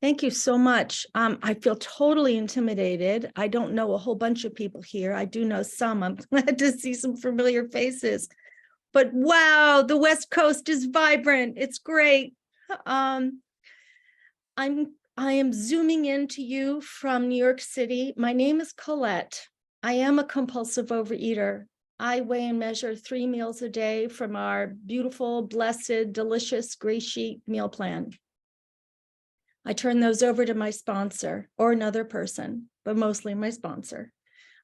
Thank you so much. I feel totally intimidated. I don't know a whole bunch of people here. I do know some. I'm glad to see some familiar faces. But wow, the West Coast is vibrant. It's great. Um, I am zooming in to you from New York City. My name is Colette. I am a compulsive overeater. I weigh and measure 3 meals a day from our beautiful, blessed, delicious Gray Sheet meal plan. I turn those over to my sponsor or another person, but mostly my sponsor.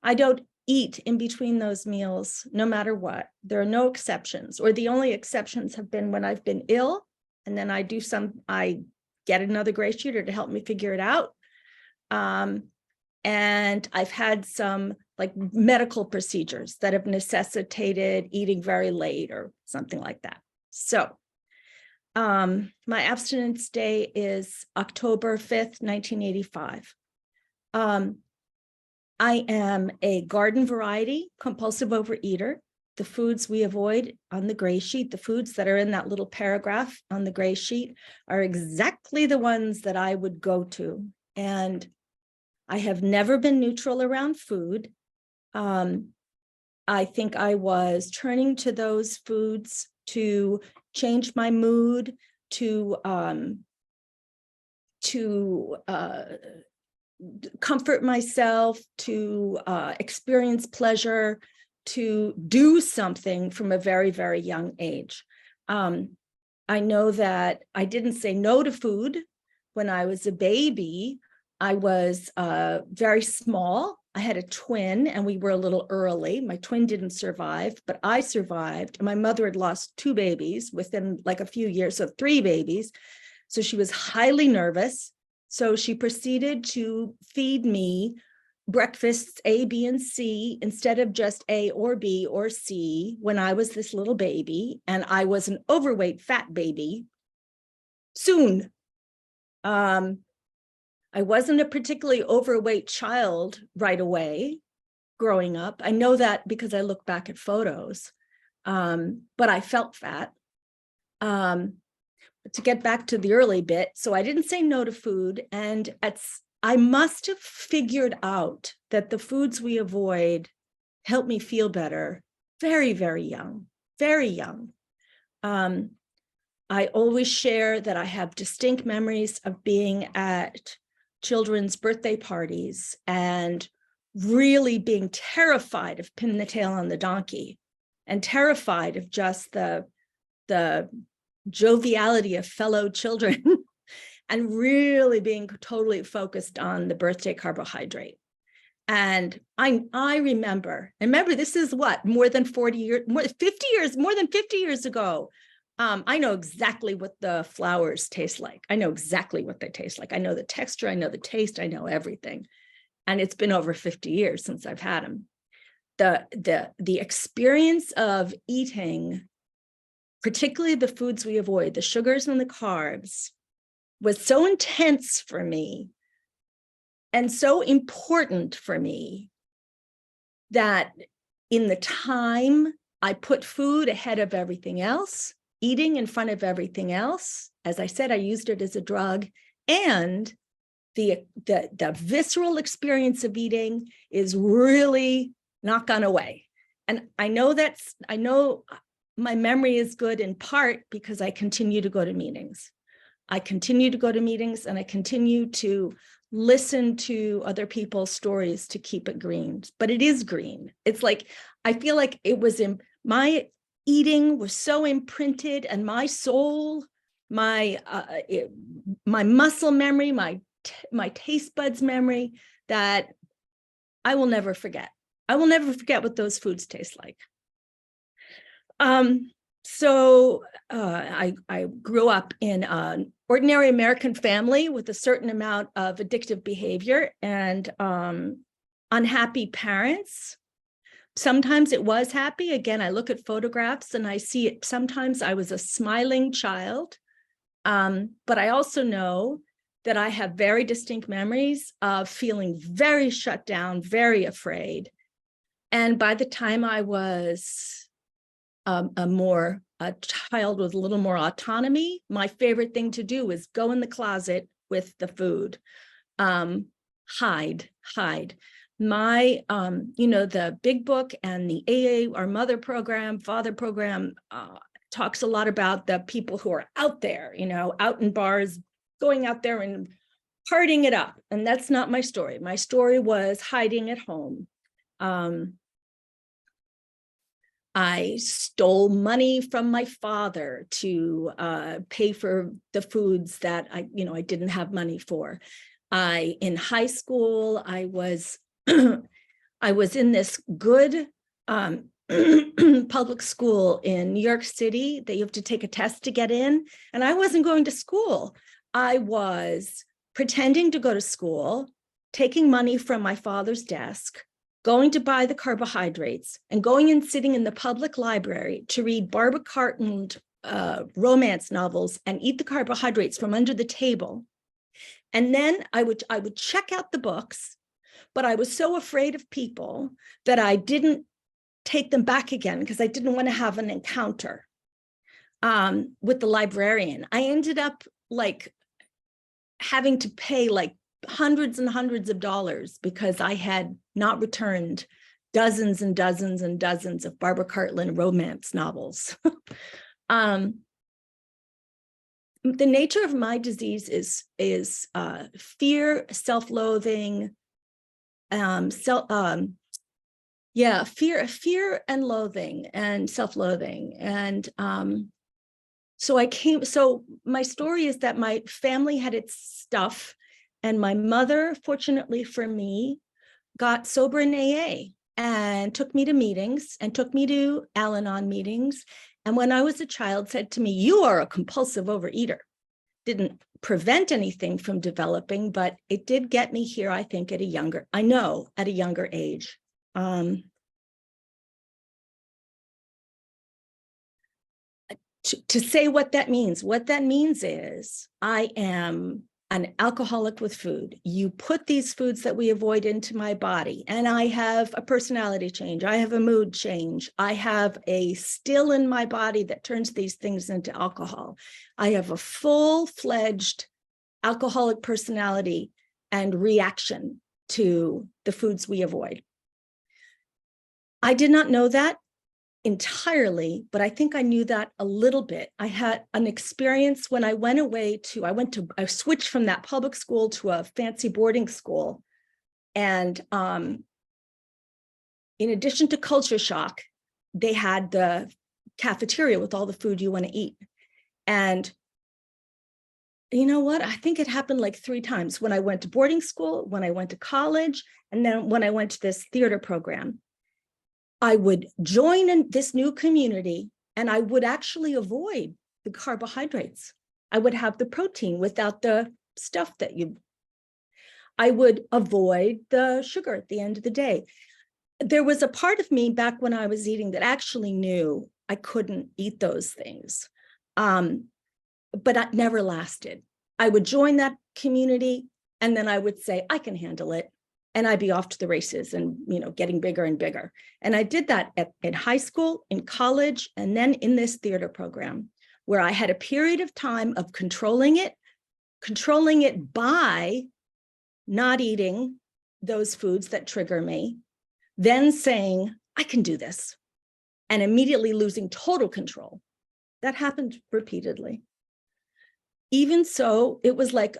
I don't eat in between those meals, no matter what. There are no exceptions, or the only exceptions have been when I've been ill, and then I get another GreySheeter to help me figure it out. And I've had some like medical procedures that have necessitated eating very late or something like that. So my abstinence day is October 5th, 1985. I am a garden variety compulsive overeater. The foods we avoid on the Gray Sheet, the foods that are in that little paragraph on the Gray Sheet, are exactly the ones that I would go to. And I have never been neutral around food. I think I was turning to those foods to change my mood, to comfort myself, to experience pleasure, to do something from a very, very young age. I know that I didn't say no to food when I was a baby. I was very small. I had a twin and we were a little early. My twin didn't survive, but I survived. My mother had lost 2 babies within like a few years, so 3 babies. So she was highly nervous. So she proceeded to feed me breakfasts A, B, and C instead of just A or B or C when I was this little baby. And I was an overweight, fat baby soon. I wasn't a particularly overweight child right away growing up. I know that because I look back at photos, but I felt fat. To get back to the early bit, so I didn't say no to food, and I must have figured out that the foods we avoid help me feel better very, very young, very young. I always share that I have distinct memories of being at children's birthday parties and really being terrified of pinning the tail on the donkey and terrified of just the joviality of fellow children and really being totally focused on the birthday carbohydrate. And I remember this is what, more than 40 years, more than 50 years ago. I know exactly what the flowers taste like. I know exactly what they taste like. I know the texture, I know the taste, I know everything. And it's been over 50 years since I've had them. The experience of eating, particularly the foods we avoid, the sugars and the carbs, was so intense for me and so important for me that in the time I put food ahead of everything else, eating in front of everything else. As I said, I used it as a drug, and the visceral experience of eating is really not gone away. And I know my memory is good in part because I continue to go to meetings. I continue to go to meetings and I continue to listen to other people's stories to keep it green, but it is green. It's like, I feel like it was my eating was so imprinted, and my soul, my muscle memory, my taste buds memory, that I will never forget. I will never forget what those foods taste like. So I grew up in an ordinary American family with a certain amount of addictive behavior and unhappy parents. Sometimes it was happy. Again, I look at photographs and I see it. Sometimes I was a smiling child, but I also know that I have very distinct memories of feeling very shut down, very afraid. And by the time I was a child with a little more autonomy, my favorite thing to do was go in the closet, with the food. Hide. My, the big book and the AA, our mother program, father program, talks a lot about the people who are out there, out in bars, going out there and partying it up. And that's not my story. My story was hiding at home. I stole money from my father to pay for the foods that I didn't have money for. In high school, I was in this good public school in New York City that you have to take a test to get in. And I wasn't going to school. I was pretending to go to school, taking money from my father's desk, going to buy the carbohydrates, and going and sitting in the public library to read Barbara Cartland romance novels and eat the carbohydrates from under the table. And then I would check out the books, but I was so afraid of people that I didn't take them back again because I didn't want to have an encounter with the librarian. I ended up having to pay hundreds and hundreds of dollars because I had not returned dozens and dozens and dozens of Barbara Cartland romance novels. The nature of my disease is fear, self-loathing, fear and loathing and self-loathing. And so my story is that my family had its stuff, and my mother, fortunately for me, got sober in AA and took me to meetings and took me to Al-Anon meetings. And when I was a child, said to me, "You are a compulsive overeater." Didn't prevent anything from developing, but it did get me here, I think, at a younger age. To say what that means is I am an alcoholic with food. You put these foods that we avoid into my body, and I have a personality change. I have a mood change. I have a still in my body that turns these things into alcohol. I have a full-fledged alcoholic personality and reaction to the foods we avoid. I did not know that entirely, but I think I knew that a little bit. I had an experience when I I switched from that public school to a fancy boarding school. And in addition to culture shock, they had the cafeteria with all the food you want to eat. And you know what? I think it happened 3 times: when I went to boarding school, when I went to college, and then when I went to this theater program. I would join in this new community, and I would actually avoid the carbohydrates. I would have the protein without the stuff I would avoid the sugar at the end of the day. There was a part of me back when I was eating that actually knew I couldn't eat those things, but it never lasted. I would join that community, and then I would say, I can handle it. And I'd be off to the races and, getting bigger and bigger. And I did that in high school, in college, and then in this theater program, where I had a period of time of controlling it by not eating those foods that trigger me, then saying, I can do this, and immediately losing total control. That happened repeatedly. Even so, it was like,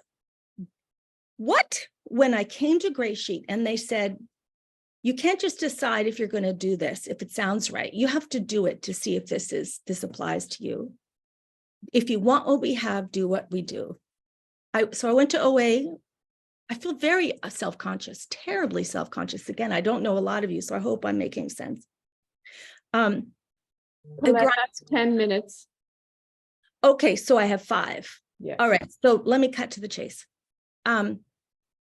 what? When I came to Grey Sheet and they said, you can't just decide if you're going to do this, if it sounds right. You have to do it to see if this applies to you. If you want what we have, do what we do. So I went to OA. I feel very self-conscious, terribly self-conscious. Again, I don't know a lot of you, so I hope I'm making sense. Well, that's 10 minutes. Okay, so I have 5. Yes. All right, so let me cut to the chase.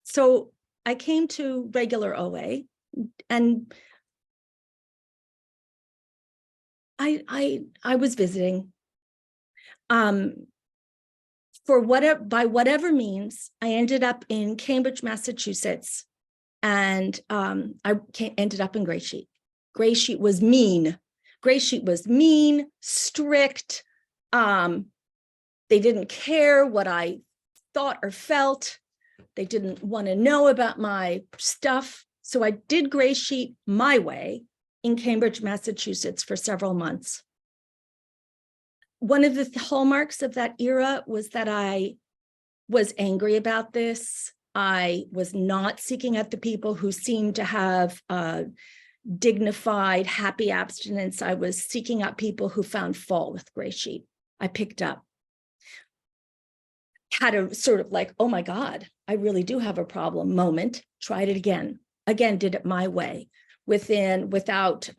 So I came to regular OA, and I was visiting. By whatever means, I ended up in Cambridge, Massachusetts, and ended up in Grey Sheet. Grey Sheet was mean. Grey Sheet was mean, strict. They didn't care what I thought or felt. They didn't want to know about my stuff. So I did Grey Sheet my way in Cambridge, Massachusetts for several months. One of the hallmarks of that era was that I was angry about this. I was not seeking out the people who seemed to have dignified, happy abstinence. I was seeking out people who found fault with Grey Sheet. I picked up, had a sort of like, oh my God, I really do have a problem moment, tried it again, did it my way without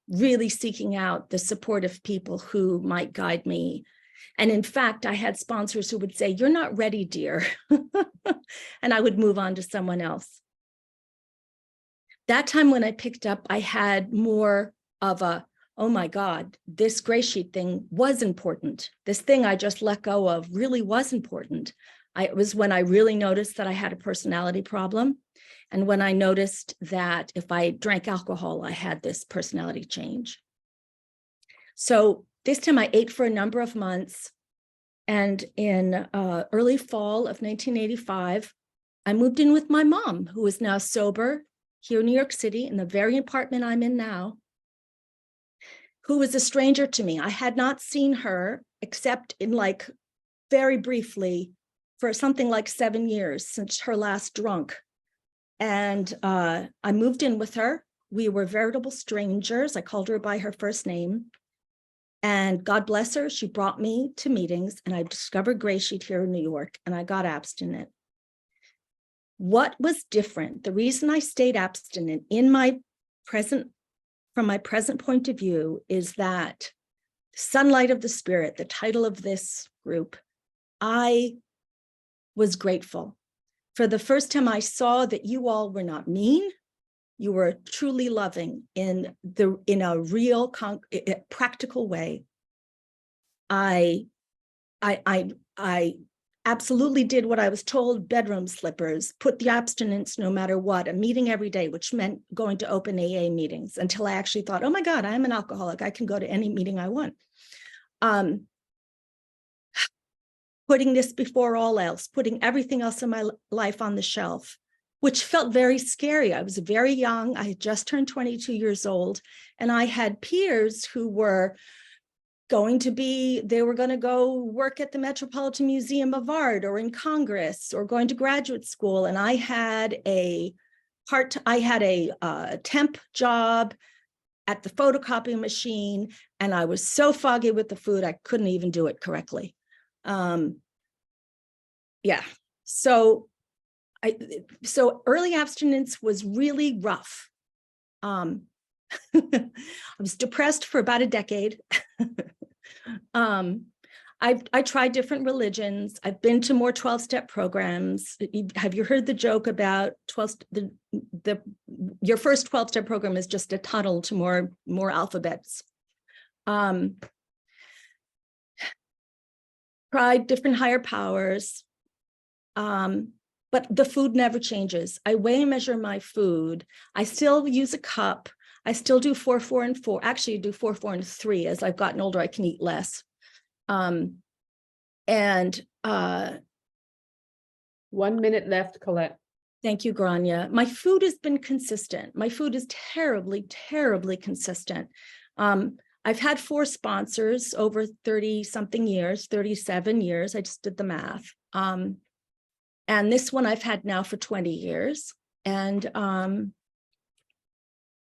really seeking out the support of people who might guide me. And in fact, I had sponsors who would say, you're not ready, dear. And I would move on to someone else. That time when I picked up, I had more of a, oh my God, this Grey Sheet thing was important. This thing I just let go of really was important. It was when I really noticed that I had a personality problem. And when I noticed that if I drank alcohol, I had this personality change. So this time I ate for a number of months. And in early fall of 1985, I moved in with my mom, who is now sober here in New York City in the very apartment I'm in now, who was a stranger to me. I had not seen her except in like very briefly for something like 7 years since her last drunk. And I moved in with her. We were veritable strangers. I called her by her first name. And God bless her, she brought me to meetings and I discovered Grey Sheet here in New York and I got abstinent. What was different? The reason I stayed abstinent from my present point of view is that Sunlight of the Spirit, the title of this group, I was grateful. For the first time I saw that you all were not mean. You were truly loving in a real practical way. I absolutely did what I was told, bedroom slippers, put the abstinence no matter what, a meeting every day, which meant going to open AA meetings until I actually thought, oh my God, I'm an alcoholic. I can go to any meeting I want. Putting this before all else, putting everything else in my life on the shelf, which felt very scary. I was very young. I had just turned 22 years old, and I had peers who were they were going to go work at the Metropolitan Museum of Art or in Congress or going to graduate school. And I had a temp job at the photocopying machine, and I was so foggy with the food, I couldn't even do it correctly. Yeah, so early abstinence was really rough. I was depressed for about a decade. I tried different religions. I've been to more 12-step programs. Have you heard the joke about your first 12-step program is just a tunnel to more alphabets? Tried different higher powers. But the food never changes. I weigh and measure my food. I still use a cup. I still do 4, 4, and 4. Actually, I do 4, 4, and 3. As I've gotten older, I can eat less. 1 minute left, Colette. Thank you, Grania. My food has been consistent. My food is terribly, terribly consistent. I've had 4 sponsors over 30-something years, 37 years. I just did the math. And this one I've had now for 20 years. And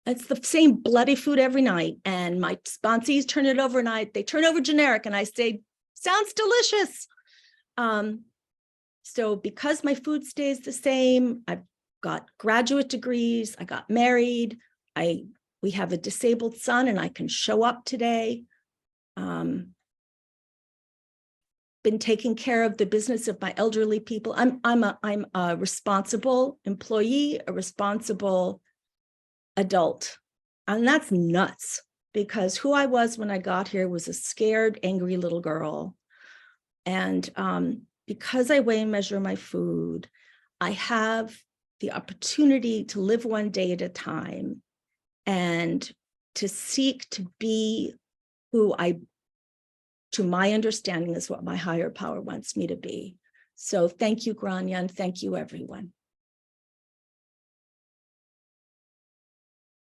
it's the same bloody food every night. And my sponsees turn it overnight. They turn over generic and I say, sounds delicious. So because my food stays the same, I've got graduate degrees, I got married, we have a disabled son and I can show up today. Been taking care of the business of my elderly people. I'm a responsible employee, a responsible adult. And that's nuts because who I was when I got here was a scared, angry little girl. And because I weigh and measure my food, I have the opportunity to live one day at a time and to seek to be who to my understanding is what my higher power wants me to be. So thank you, Grania, and thank you, everyone.